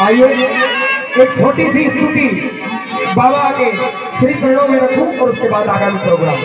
आइए एक छोटी सी स्तुति बाबा के श्री चरणों में रखूं और उसके बाद आगामी प्रोग्राम।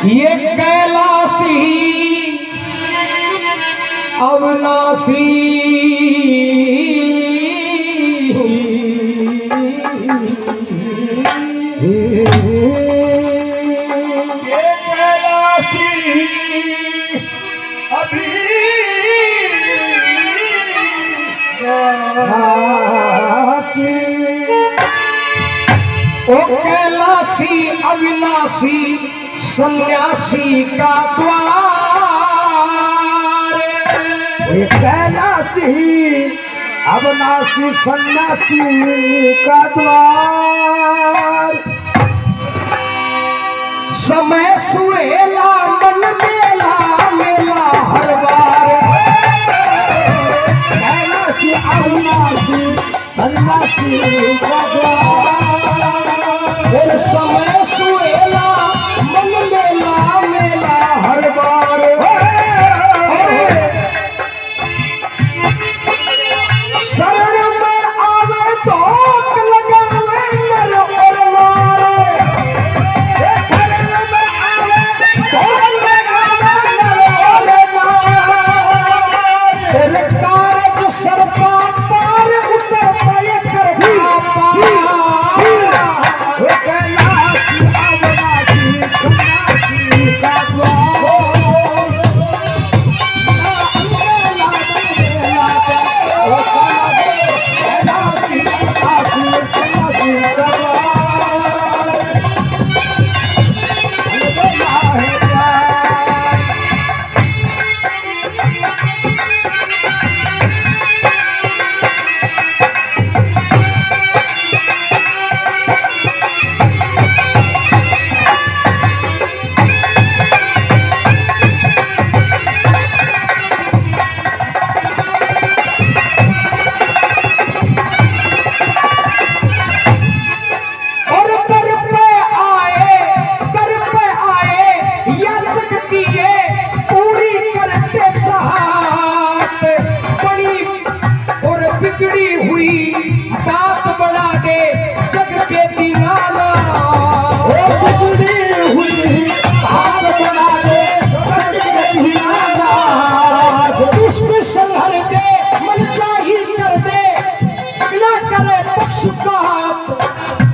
ये कैलाशी अविनाशी ये कैलाशी अविनाशी ओ कैलाशी अविनाशी सन्यासी का द्वार। कैलाशी अविनाशी सन्यासी का द्वार। समय सुहेला मन मेला मेला हर बार। कैलाशी अविनाशी सन्यासी का द्वार। समय सुहेला मन मेला मेला हर बार। शरण में आवे तो लगावे नर और नार। शरण में आवे तो लगावे नर और नार। कारज सर का पार उतर पाए कर पार।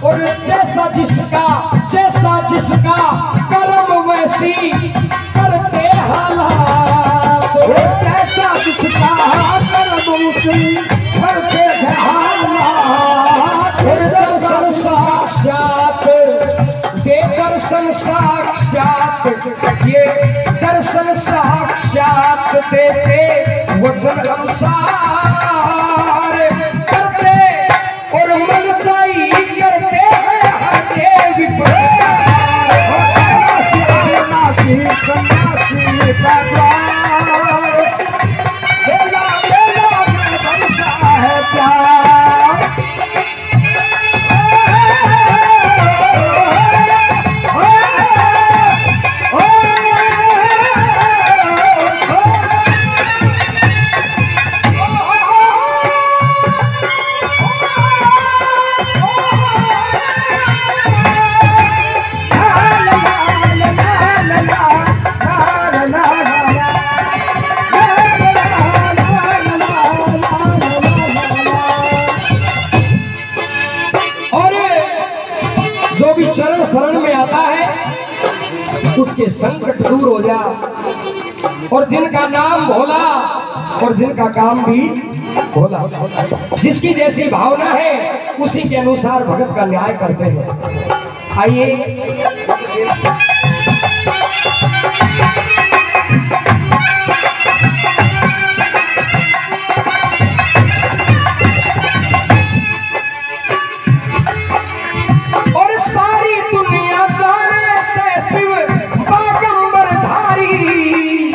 और जैसा जिसका कर्म वैसी करते हालात। जैसा जिसका कर्म वैसी करते हालात। दर्शन साक्षात दे दर्शन साक्षात ये दर्शन साक्षात देते वचन अनुसार करते और मन चाहिए करते हैं हर के विपरीत। सन्यासी का द्वार। बेला बेला में बनता है प्यार। चरण शरण में आता है उसके संकट दूर हो जा। और जिनका नाम भोला और जिनका काम भी भोला। जिसकी जैसी भावना है उसी के अनुसार भगत का न्याय करते हैं। आइए और सारी दुनिया जाने से शिव बागंबर धारी,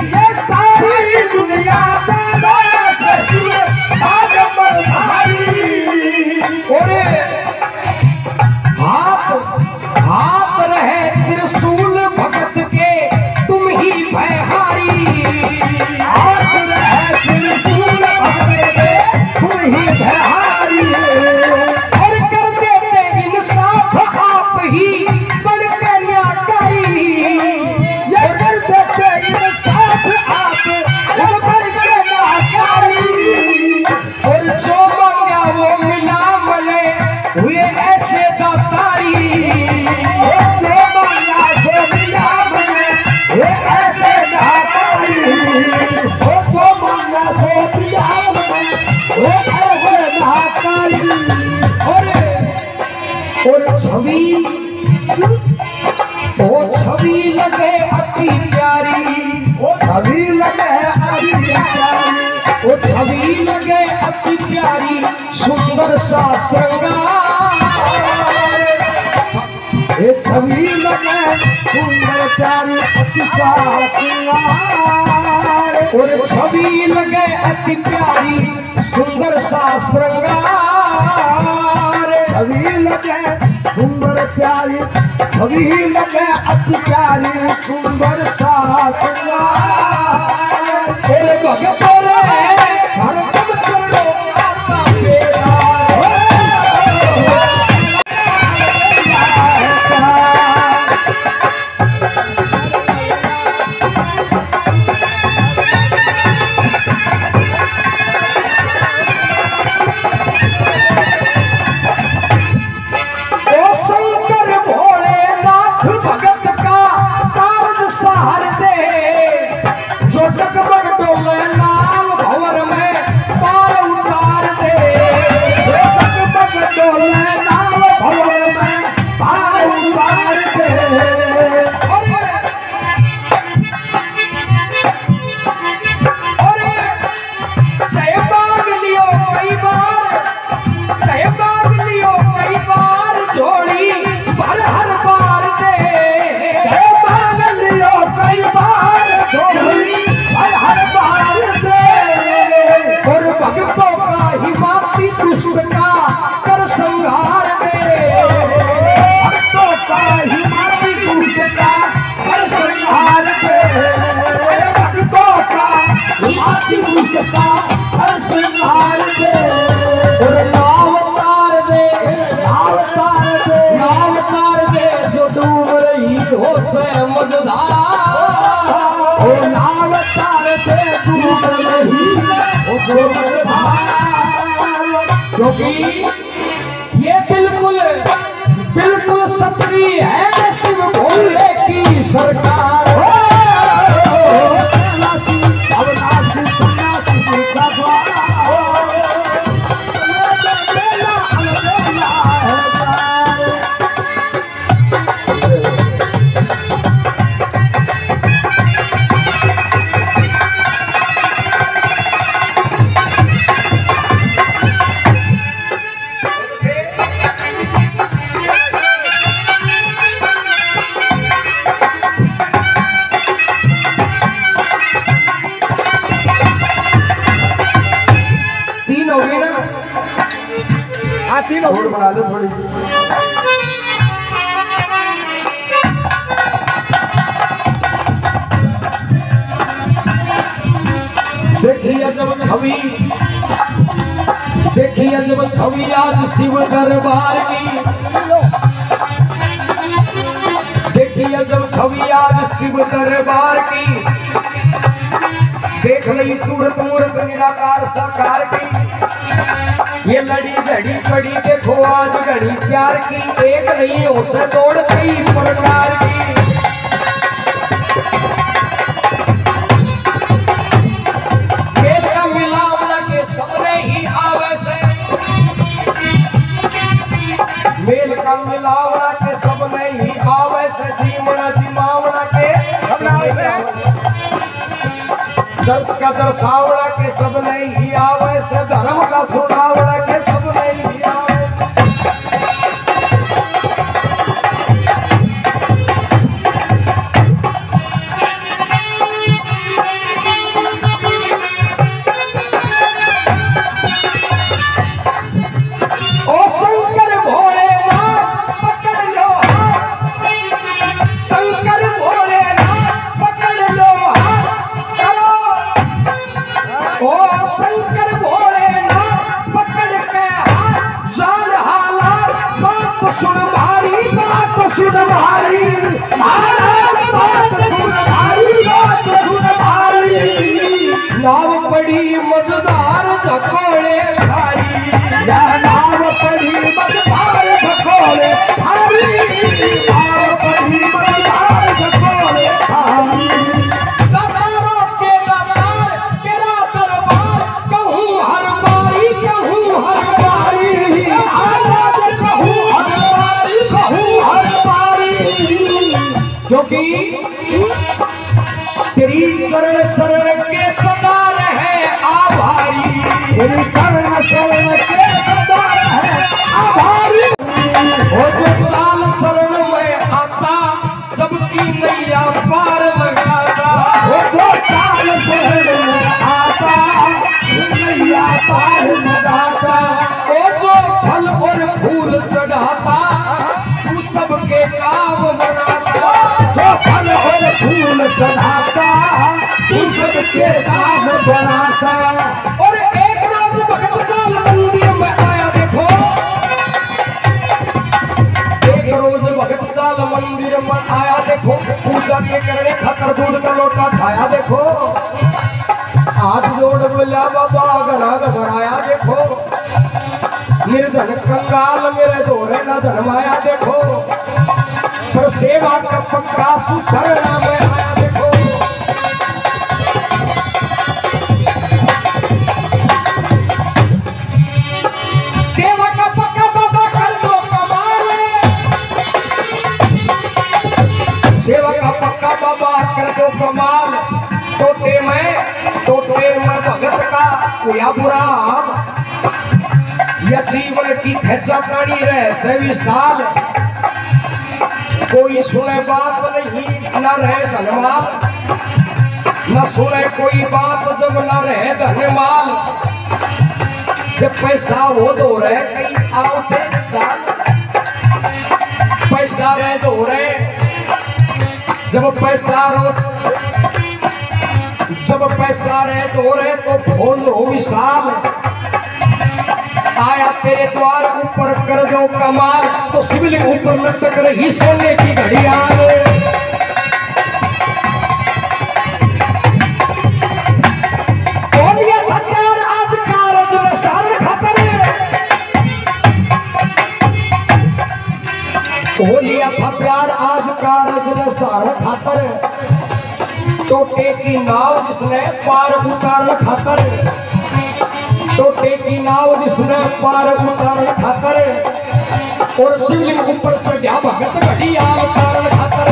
ये सारी दुनिया जाने से शिव बागंबर धारी। और हाथ रहे त्रिशूल भगत के तुम ही भयहारी। हाथ रहे त्रिशूल भगत के तुम ही भयहारी। और कर देते इंसाफ आप ही बन के न्यायकारी। ये कर देते इंसाफ आप बन के न्यायकारी। और जो मांगा वो मिला मले हुए ऐसे दातारी। जो मांगा सो मिला मले हुए ऐसे दातारी। जो मांगा सो मिला मले हुए ऐसे दातारी। और छवि लगे अति प्यारी। छवि लगे अति प्यारी। वो छवि लगे अति प्यारी सुंदर सा श्रृंगार। ये छवि लगे सुंदर प्यारी अति सा श्रृंगार। और छवि लगे अति प्यारी सुंदर सा श्रृंगार। छवि लगे सुंदर प्यारी, छवि लगे अति प्यारी सुंदर सा श्रृंगार। और भगत रे हरदम चलो आता बेड़ा। ओ शंकर भोलेनाथ भगत का कारज सहार दे। जो जगमग डोले नाम भंवर में पार उतार दे। जो जगमग डोले नाम भंवर में पार उतार दे। और जय बाग लियो कई बार, जय बाग लियो कई बार जोड़ी भर हर बार दे। जय बाग लियो कई बार जोड़ी भर हर बार दे। और भगतों का हिमाती दुष्ट का कर संहार दे। भक्तों का हिमाती दुष्ट का कर संहार दे। भक्तों का हिमाती दुष्ट का कर संहार दे। और नाव तार दे, नाव तार दे, नाव तार दे जो डूब रही हो से मझधार। ओ नाव तार दे डूब रही हो जो मझधार। क्योंकि ये बिल्कुल बिल्कुल सच्ची है शिव भोले की सरकार। नाची अब नाची सन्यासी का द्वार। अलबेला अलबेला है द्वार। तीन हो गई ना? हाँ तीन हो और बढ़ा दो थोड़ी सी। देखिए जब छवि, देखिए जब छवि आज शिव दरबार की। देखिए जब छवि आज शिव दरबार की। देख लई सूरत मूरत निराकार साकार की। ये लड़ी झड़ी पड़ी देखो आज घड़ी प्यार की। एक नहीं हो से दौड़ कई प्रकार की। खेल का मिलावड़ा के सामने ही दर्श का दर्शावड़ा के सब नहीं आवे से धर्म का सुनावड़ा के सब नहीं आवे। ओ शंकर भोलेनाथ पकड़ लो हाथ, शंकर भोलेनाथ पकड़ लो हाथ करो। ओ शंकर भोलेनाथ पकड़ के हाथ जान हालात बात सुन भारी, बात सुन भारी, हालात बात सुन भारी, बात सुन भारी। नाव पड़ी मजेदार झकोड़े भारी, या नाव पड़ी मजेदार झकोड़े भारी, नाव पड़ी मजेदार झकोड़े भारी। दरबारों के दरबार तेरा दरबार कहूँ हर बारी, कहूँ हर बारी, आज कहूँ हर बारी, कहूँ हर बारी। क्योंकि तेरी चरण शरण के सदा रहे आभारी, तेरी चरण शरण के सदा है आभारी। वो जो चाल शरण में आता सबकी नैया पार लगाता, वो जो चाल शरण में आता नैया पार लगाता। वो जो फल और फूल चढ़ाता तू सबके काम बनाता, जो फल और फूल चढ़ाता तू सबके काम बनाता। और एक रोज भगत चाल मंदिर में आया देखो, एक रोज भगत चाल मंदिर में आया देखो, पूजा के करने खातर दूध का लोटा खाया देखो, हाथ जोड़ बोला बाबा गणा घबराया देखो, निर्धन कंगाल मेरे जोरे न धनमाया देखो, पर सेवा का पक्का सुसरना में आया देखो। सेवा का पक्का बाबा कर दो कमाल, सेवा का पक्का बाबा कर दो कमाल। टोटे में भगत का कोया बुरा हाल, या जीवन की खेचा कड़ी रहे से विशाल। कोई सुने बात नहीं न रहे धनमाल, न सुने कोई बात जब न रहे धनमाल। जब पैसा हो दो रहे कई आवते चाल, पैसा रहे दो रहे जब पैसा रहे दो रहे तो भोज हो विशाल। आया तेरे द्वार ऊपर कर दो कमाल, तो शिवलिंग ऊपर लटक रही सोने की घड़ियाल। आज कारज में सारण खातर, होलिया था प्यार आज कारज में सारण खातर। टोटे की नाव जिसने पार उतारन खातर, टोटे की नाव जिसने पार उतारन खातर, और शिवलिंग ऊपर चढ़ा भगत घड़ियाल तारन खातर।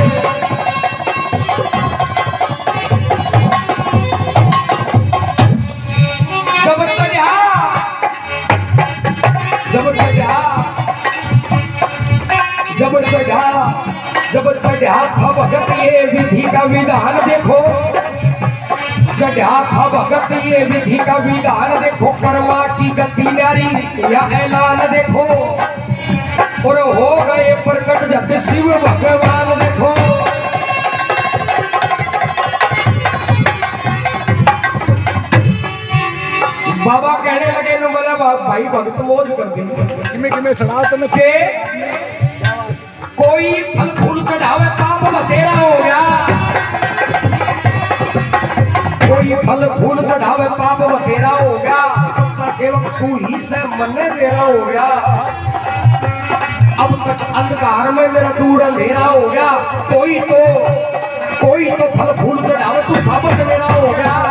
जब चढ़ा था भगत ये विधि का विधान देखो, चढ़ा था भगत ये विधि का विधान देखो। कर्मा की गति नारी या ऐलान देखो, और हो गए प्रकट जब शिव भगवान देखो। बाबा कहने लगे न बोला भाई भगत मौज कर दी के कोई फल फूल चढ़ावे पाप बतेरा हो गया, कोई फल फूल चढ़ावे पाप बतेरा हो गया। सच्चा सेवक तू ही से मन तेरा हो गया। अब तक अंधकार में मेरा दूर अंधेरा हो गया। कोई तो फल फूल चढ़ावे तू साबत मेरा हो गया।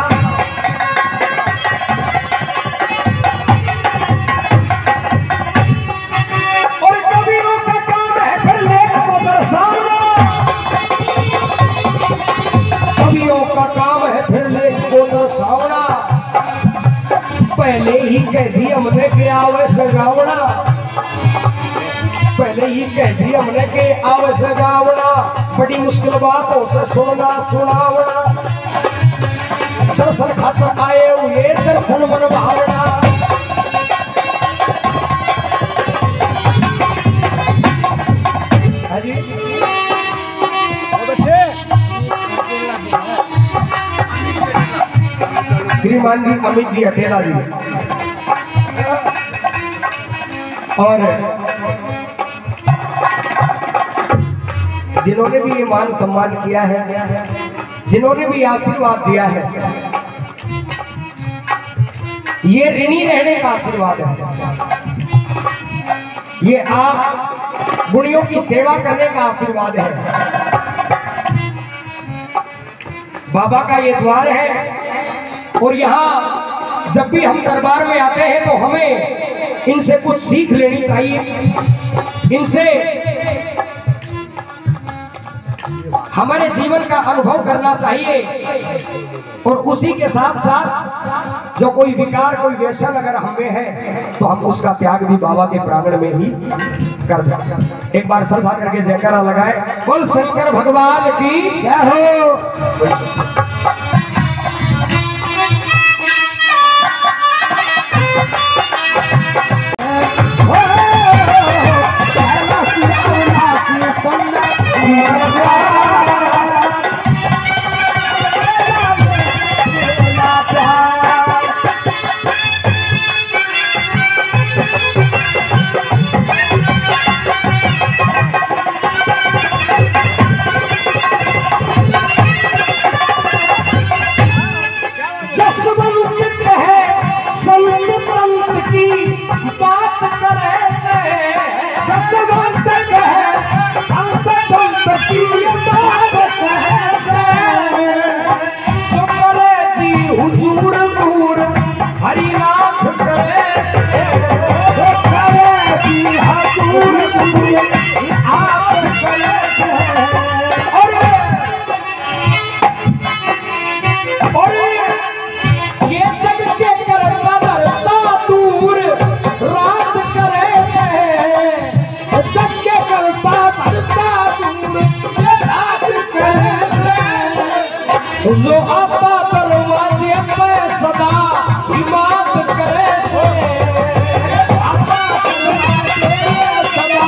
पहले ही कह दी हमने के आवे सगावना, पहले ही कह दी हमने के आवे सगावना, बड़ी मुश्किल बात हो से सुनना सुनावना, दर्शन खातर आए हुए दर्शन मनभावना। श्रीमान जी अमित जी अटेला जी और जिन्होंने भी ये मान सम्मान किया है, जिन्होंने भी आशीर्वाद दिया है, ये ऋणी रहने का आशीर्वाद है, ये आप गुणियों की सेवा करने का आशीर्वाद है। बाबा का ये द्वार है और यहाँ जब भी हम दरबार में आते हैं तो हमें इनसे कुछ सीख लेनी चाहिए, इनसे हमारे जीवन का अनुभव करना चाहिए और उसी के साथ साथ जो कोई विकार कोई व्यसन अगर हमें है तो हम उसका त्याग भी बाबा के प्रांगण में ही कर दें। एक बार श्रद्धा करके जयकारा लगाए, बोल शंकर भगवान की जय हो। जो आपा दरवाजे पे सदा हिमात करे से, आपा दरवाजे सदा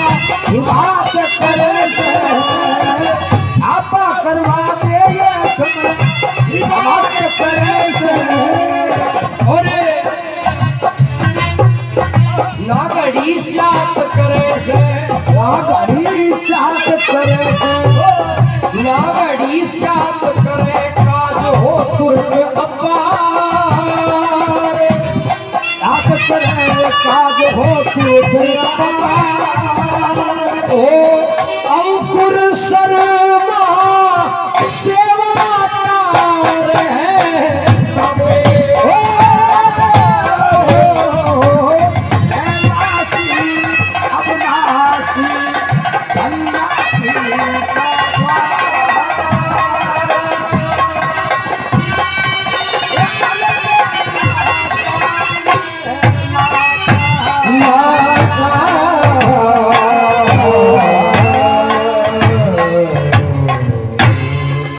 हिमात करे से, आपा करवा दे हिमात करे से। और ना घड़ी साथ करे से, ना घड़ी साथ करे से, ना घड़ी साथ करे हो तुर्क अपार, आप करे काज हो तुर्क